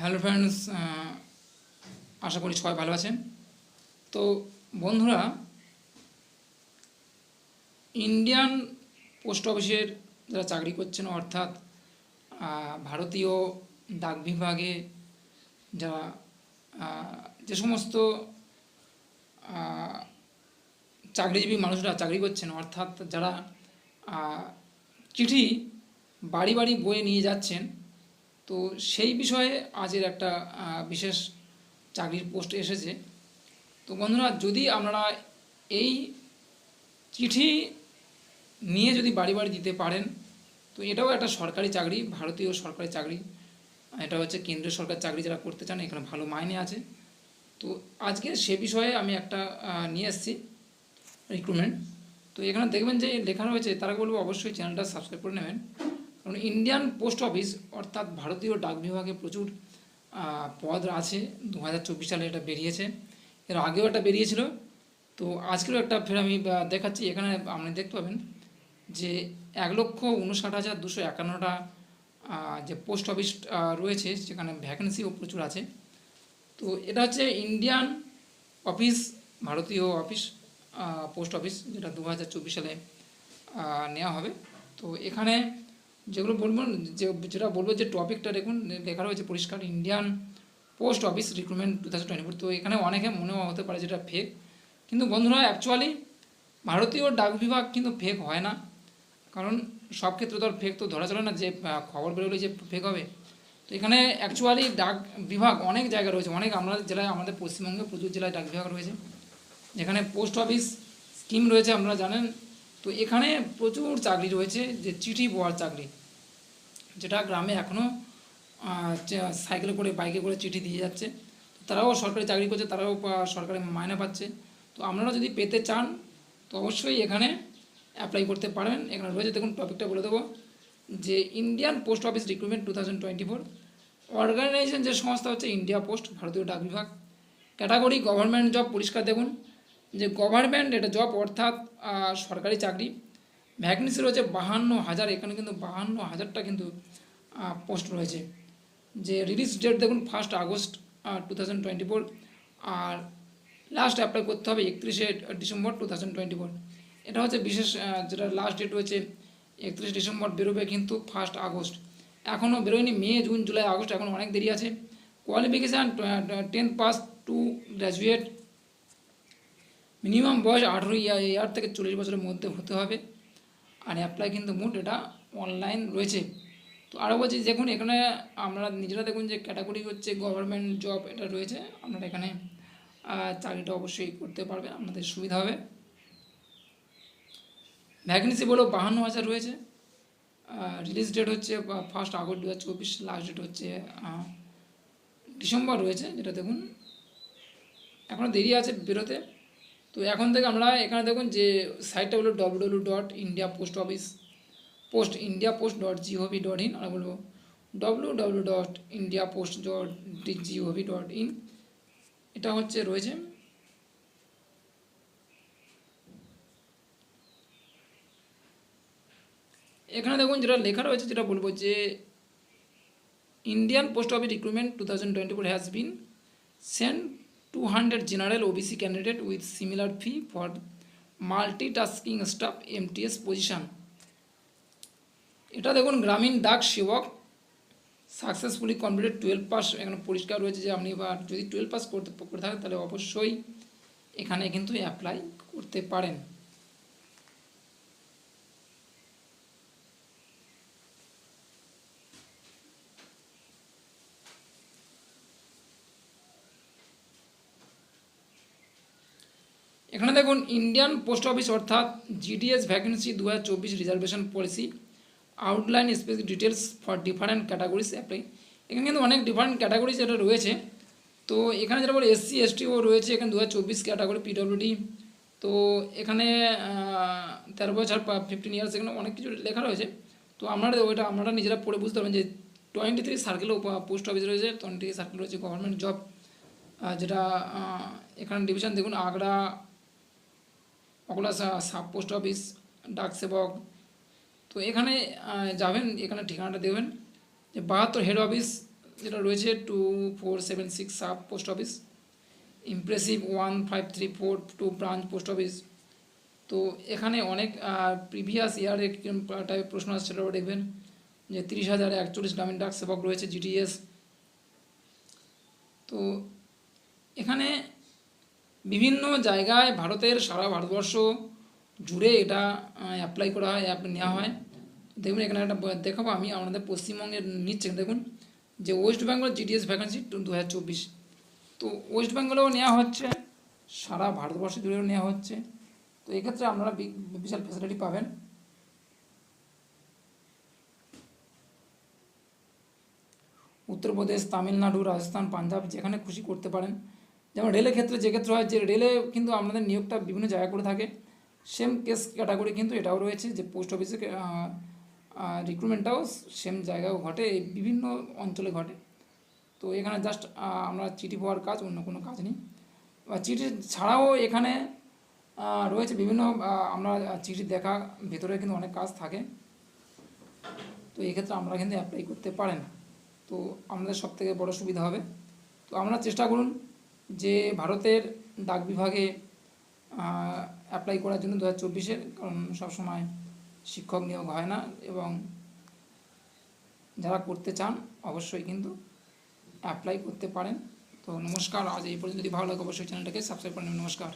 Hello friends, আশা করি সবাই ভালো আছেন। তো বন্ধুরা, ইন্ডিয়ান পোস্ট অফিসের যারা চাকরি করছেন, অর্থাৎ ভারতীয় ডাক বিভাগে যারা যে সমস্ত চাকরিজীবী মানুষরা চাকরি করছেন, অর্থাৎ যারা চিঠি বাড়ি বাড়ি বয়ে নিয়ে যাচ্ছেন, তো সেই বিষয়ে আজের একটা বিশেষ চাকরির পোস্ট এসেছে। তো বন্ধুরা, যদি আপনারা এই চিঠি নিয়ে যদি বাড়ি বাড়ি দিতে পারেন, তো এটাও একটা সরকারি চাকরি, ভারতীয় সরকারি চাকরি। এটা হচ্ছে কেন্দ্রীয় সরকার চাকরি যারা করতে চান, এখানে ভালো মাইনে আছে। তো আজকে সে বিষয়ে আমি একটা নিয়ে এসেছি, রিক্রুটমেন্ট। তো এখানে দেখবেন যে লেখা রয়েছে, তারা বলবো অবশ্যই চ্যানেলটা সাবস্ক্রাইব করে নেবেন, কারণ ইন্ডিয়ান পোস্ট অফিস অর্থাৎ ভারতীয় ডাক বিভাগে প্রচুর পদ আছে। 2024 সালে এটা বেরিয়েছে, এর আগেও একটা বেরিয়েছিল। তো আজকেরও একটা ফের আমি দেখাচ্ছি। এখানে আপনি দেখতে পাবেন যে 1,59,251টা যে পোস্ট অফিস রয়েছে, সেখানে ভ্যাকেন্সিও প্রচুর আছে। তো এটা হচ্ছে ইন্ডিয়ান অফিস, ভারতীয় অফিস, পোস্ট অফিস, যেটা 2024 সালে নেওয়া হবে। তো এখানে যেগুলো বলবো, যেটা বলবো যে টপিকটা দেখুন, লেখা রয়েছে পরিষ্কার, ইন্ডিয়ান পোস্ট অফিস রিক্রুটমেন্ট 2024। তো এখানে অনেকে মনে হতে পারে যেটা ফেক, কিন্তু বন্ধুরা অ্যাকচুয়ালি ভারতীয় ডাক বিভাগ কিন্তু ফেক হয় না। কারণ সব ক্ষেত্রে তো আর ফেক তো ধরা চলে না, যে খবর বেরোলে যে ফেক হবে। তো এখানে অ্যাকচুয়ালি ডাক বিভাগ অনেক জায়গায় রয়েছে, অনেক আমাদের জেলায়, আমাদের পশ্চিমবঙ্গে প্রচুর জেলায় ডাক বিভাগ রয়েছে, যেখানে পোস্ট অফিস স্কিম রয়েছে, আপনারা জানেন। তো এখানে প্রচুর চাকরি রয়েছে, যে চিঠি বওয়ার চাকরি, যেটা গ্রামে এখনও সাইকেলে করে, বাইকে করে চিঠি দিয়ে যাচ্ছে। তারাও সরকারি চাকরি করছে, তারাও সরকারি মাইনে পাচ্ছে। তো আপনারা যদি পেতে চান, তো অবশ্যই এখানে অ্যাপ্লাই করতে পারবেন। এখানে রয়েছে, দেখুন টপিকটা বলে দেবো, যে Indian post office recruitment 2024। Organisation যে সংস্থা হচ্ছে ইন্ডিয়া পোস্ট, ভারতীয় ডাক বিভাগ। ক্যাটাগরি গভর্নমেন্ট জব, পরিষ্কার দেখুন যে গভর্নমেন্ট এটা জব, অর্থাৎ সরকারি চাকরি। ভ্যাকেন্সি রয়েছে 52,000, এখানে কিন্তু 52,000টা কিন্তু পোস্ট রয়েছে। যে রিলিজ ডেট দেখুন 1 আগস্ট 2024, আর লাস্ট অ্যাপ্লাই করতে হবে 31 ডিসেম্বর 2024। এটা হচ্ছে বিশেষ, যেটা লাস্ট ডেট রয়েছে 31 ডিসেম্বর, বেরোবে কিন্তু 1 আগস্ট। এখনও বেরোয়নি, মে, জুন, জুলাই, আগস্ট, এখন অনেক দেরি আছে। Qualification 10th pass to graduate, minimum বয়স 18 ইয়ার থেকে 40 বছরের মধ্যে হতে হবে। আর অ্যাপ্লাই কিন্তু মোট এটা অনলাইন রয়েছে। তো আরও বলছি, দেখুন এখানে আপনারা নিজেরা দেখুন যে ক্যাটাগরি হচ্ছে গভর্নমেন্ট জব এটা রয়েছে। আপনারা এখানে চাকরিটা অবশ্যই করতে পারবেন, আপনাদের সুবিধা হবে। ভ্যাকেন্সি বলো 52,000 রয়েছে। রিলিজ ডেট হচ্ছে 1 আগস্ট 2024, লাস্ট ডেট হচ্ছে ডিসেম্বর রয়েছে, যেটা দেখুন এখনও দেরি আছে বেরোতে। তো এখন থেকে আমরা এখানে দেখুন যে সাইটটা হলো www.indiapost.gov.in, আমরা বলবো www.indiapost.gov.in। এটা হচ্ছে রয়েছে। এখানে দেখুন যেটা লেখা রয়েছে, যেটা বলবো যে Indian post office recruitment 2024 has been sent 200 general OBC candidate with similar fee for multitasking staff MTS position। এটা দেখুন গ্রামীণ ডাক সেবক, সাকসেসফুলি কমপ্লিটেড 12 পাস। এখানে পরিষ্কার রয়েছে যে আপনি যদি 12 পাস করে থাকেন, তাহলে অবশ্যই এখানে কিন্তু অ্যাপ্লাই করতে পারেন। এখানে দেখুন ইন্ডিয়ান পোস্ট অফিস অর্থাৎ GDS vacancy 2024 reservation policy outline specific details for different categories apply. এখানে কিন্তু অনেক ডিফারেন্ট ক্যাটাগরিজ এটা রয়েছে। তো এখানে যেটা বলে SC STও রয়েছে, এখানে 2024 ক্যাটাগরি পিডব্লিউডি। তো এখানে 13 বছর 15 ইয়ার্স, এখানে অনেক কিছু লেখা রয়েছে। তো আপনারা নিজেরা পড়ে বুঝতে পারবেন যে 23 সার্কেলও পোস্ট অফিস রয়েছে, 23 সার্কেল রয়েছে গভর্নমেন্ট জব, যেটা এখানে ডিভিশন দেখুন আগ্রা, অকলা সাব পোস্ট অফিস, ডাক সেবক। তো এখানে যাবেন, এখানে ঠিকানাটা দেবেন যে 72 হেড অফিস যেটা রয়েছে 2476 sub post office, impressive 1534 branch post office. তো এখানে অনেক প্রিভিয়াস ইয়ারে টাইপের প্রশ্ন আসছে, সেটাও দেখবেন যে 30,041 গ্রামীণ ডাক সেবক রয়েছে জিডিএস। তো এখানে বিভিন্ন জায়গায় ভারতের সারা ভারতবর্ষ জুড়ে এটা অ্যাপ্লাই করা হয়, অ্যাপ নেওয়া হয়। দেখুন এখানে একটা দেখাবো আমি আমাদের পশ্চিমবঙ্গের নিচ্ছে, দেখুন যে ওয়েস্ট বেঙ্গল জিডিএস ভ্যাকেন্সি 2024। তো ওয়েস্ট বেঙ্গলেও নেওয়া হচ্ছে, সারা ভারতবর্ষ জুড়েও নেওয়া হচ্ছে। তো এক্ষেত্রে আপনারা বিশাল ফ্যাসিলিটি পাবেন। উত্তরপ্রদেশ, তামিলনাড়ু, রাজস্থান, পাঞ্জাব যেখানে খুশি করতে পারেন। যেমন রেলের ক্ষেত্রে যে ক্ষেত্রে হয়, যে রেলে কিন্তু আপনাদের নিয়োগটা বিভিন্ন জায়গায় করে থাকে, সেম কেস ক্যাটাগরি কিন্তু এটাও রয়েছে, যে পোস্ট অফিসে রিক্রুটমেন্টটাও সেম জায়গাও ঘটে, এই বিভিন্ন অঞ্চলে ঘটে। তো এখানে জাস্ট আমরা চিঠি পাওয়ার কাজ, অন্য কোনো কাজ নেই। বা চিঠি ছাড়াও এখানে রয়েছে বিভিন্ন আমরা চিঠি দেখা ভেতরে কিন্তু অনেক কাজ থাকে। তো এক্ষেত্রে আমরা কিন্তু অ্যাপ্লাই করতে পারেন, তো আমাদের সবথেকে বড় সুবিধা হবে। তো আপনারা চেষ্টা করুন যে ভারতের ডাক বিভাগে অ্যাপ্লাই করার জন্য 2024-এর, কারণ সবসময় শিক্ষক নিয়োগ হয় না, এবং যারা করতে চান অবশ্যই কিন্তু অ্যাপ্লাই করতে পারেন। তো নমস্কার, আজ এই পর্যন্ত। যদি ভালো লাগে অবশ্যই চ্যানেলটাকে সাবস্ক্রাইব করে নেবেন। নমস্কার।